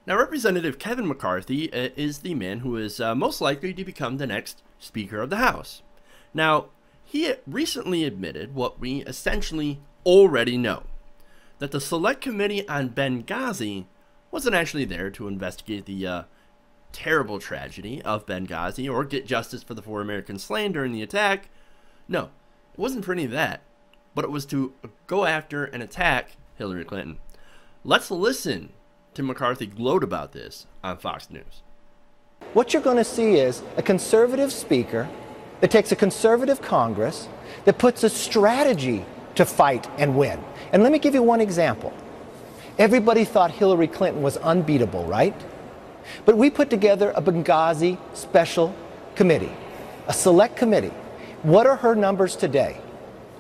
Now, Representative Kevin McCarthy is the man who is most likely to become the next Speaker of the House. Now, he recently admitted what we essentially already know, that the Select Committee on Benghazi wasn't actually there to investigate the terrible tragedy of Benghazi or get justice for the 4 Americans slain during the attack. No, it wasn't for any of that, but it was to go after and attack Hillary Clinton. Let's listen to McCarthy gloat about this on Fox News. What you're going to see is a conservative speaker that takes a conservative Congress that puts a strategy to fight and win. And let me give you one example. Everybody thought Hillary Clinton was unbeatable, right? But we put together a Benghazi special committee, a select committee. What are her numbers today?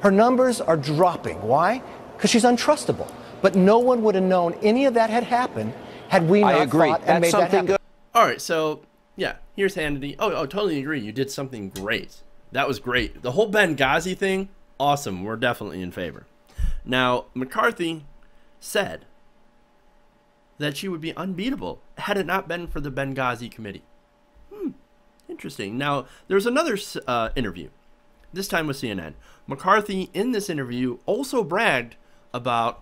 Her numbers are dropping. Why? Because she's untrustable. But no one would have known any of that had happened had we not fought and made that happen. All right, so yeah, here's Hannity. Oh, totally agree. You did something great. That was great. The whole Benghazi thing, awesome. We're definitely in favor. Now, McCarthy said that she would be unbeatable had it not been for the Benghazi committee. Interesting. Now, there's another interview, this time with CNN. McCarthy, in this interview, also bragged about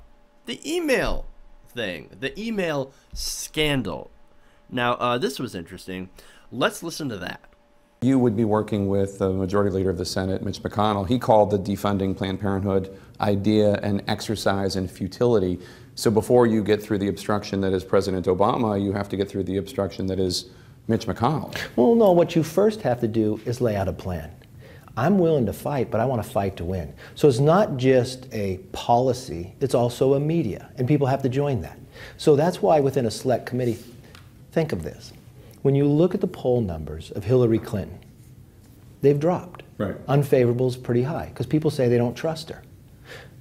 the email thing, the email scandal. Now, this was interesting. Let's listen to that. You would be working with the Majority Leader of the Senate, Mitch McConnell. He called the defunding Planned Parenthood idea an exercise in futility. So before you get through the obstruction that is President Obama, you have to get through the obstruction that is Mitch McConnell. Well, no, what you first have to do is lay out a plan. I'm willing to fight, but I want to fight to win. So it's not just a policy, it's also a media, and people have to join that. So that's why within a select committee, think of this. When you look at the poll numbers of Hillary Clinton, they've dropped. Right. Unfavorable is pretty high, because people say they don't trust her.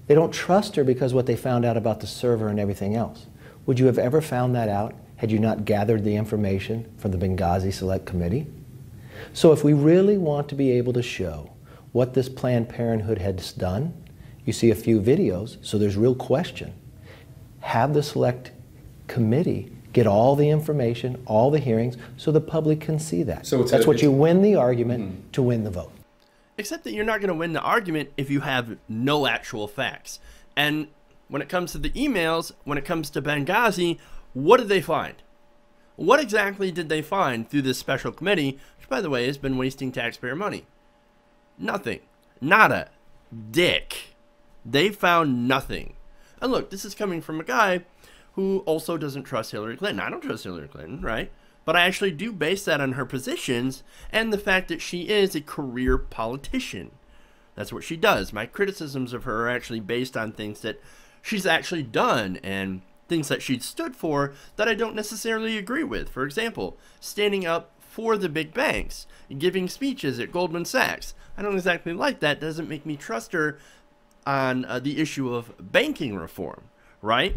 They don't trust her because what they found out about the server and everything else. Would you have ever found that out had you not gathered the information from the Benghazi Select Committee? So if we really want to be able to show what this Planned Parenthood has done, you see a few videos, so there's real question. Have the Select Committee get all the information, all the hearings, so the public can see that. So that's what you win the argument to win the vote. Except that you're not going to win the argument if you have no actual facts. And when it comes to the emails, when it comes to Benghazi, what did they find? What exactly did they find through this special committee, which, by the way, has been wasting taxpayer money? Nothing. Nada. Dick. They found nothing. And look, this is coming from a guy who also doesn't trust Hillary Clinton. I don't trust Hillary Clinton, right? But I actually do base that on her positions and the fact that she is a career politician. That's what she does. My criticisms of her are actually based on things that she's actually done and things that she stood for that I don't necessarily agree with. For example, standing up for the big banks, giving speeches at Goldman Sachs. I don't exactly like that. Doesn't make me trust her on the issue of banking reform, right?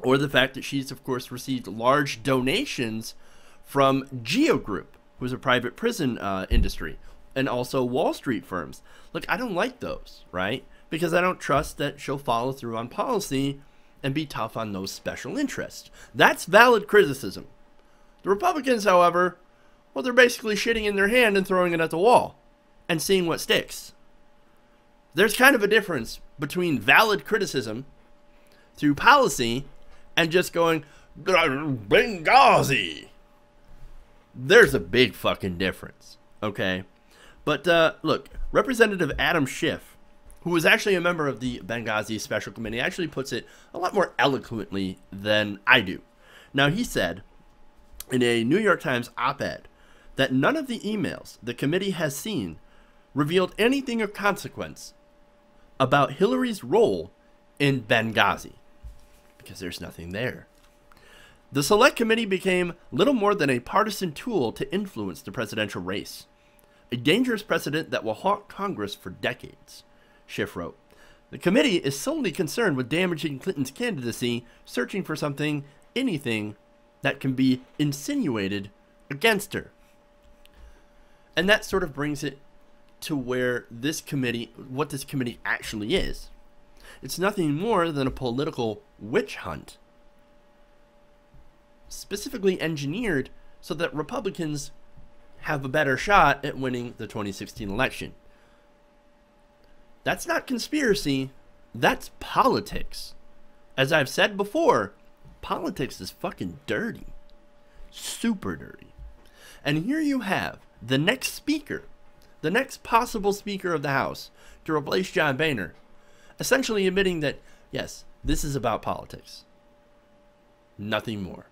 Or the fact that she's, of course, received large donations from Geo Group, who's a private prison industry, and also Wall Street firms. Look, I don't like those, right? Because I don't trust that she'll follow through on policy and be tough on those special interests. That's valid criticism. The Republicans, however, well, they're basically shitting in their hand and throwing it at the wall and seeing what sticks. There's kind of a difference between valid criticism through policy and just going, Benghazi. There's a big fucking difference, okay? But look, Representative Adam Schiff, who was actually a member of the Benghazi Special Committee, actually puts it a lot more eloquently than I do. Now, he said in a New York Times op-ed that none of the emails the committee has seen revealed anything of consequence about Hillary's role in Benghazi, because there's nothing there. The Select Committee became little more than a partisan tool to influence the presidential race, a dangerous precedent that will haunt Congress for decades. Schiff wrote, the committee is solely concerned with damaging Clinton's candidacy, searching for something, anything, that can be insinuated against her. And that sort of brings it to where this committee, what this committee actually is. It's nothing more than a political witch hunt. specifically engineered so that Republicans have a better shot at winning the 2016 election. That's not conspiracy, that's politics. As I've said before, politics is fucking dirty. Super dirty. And here you have the next speaker, the next possible Speaker of the House to replace John Boehner, essentially admitting that, yes, this is about politics. Nothing more.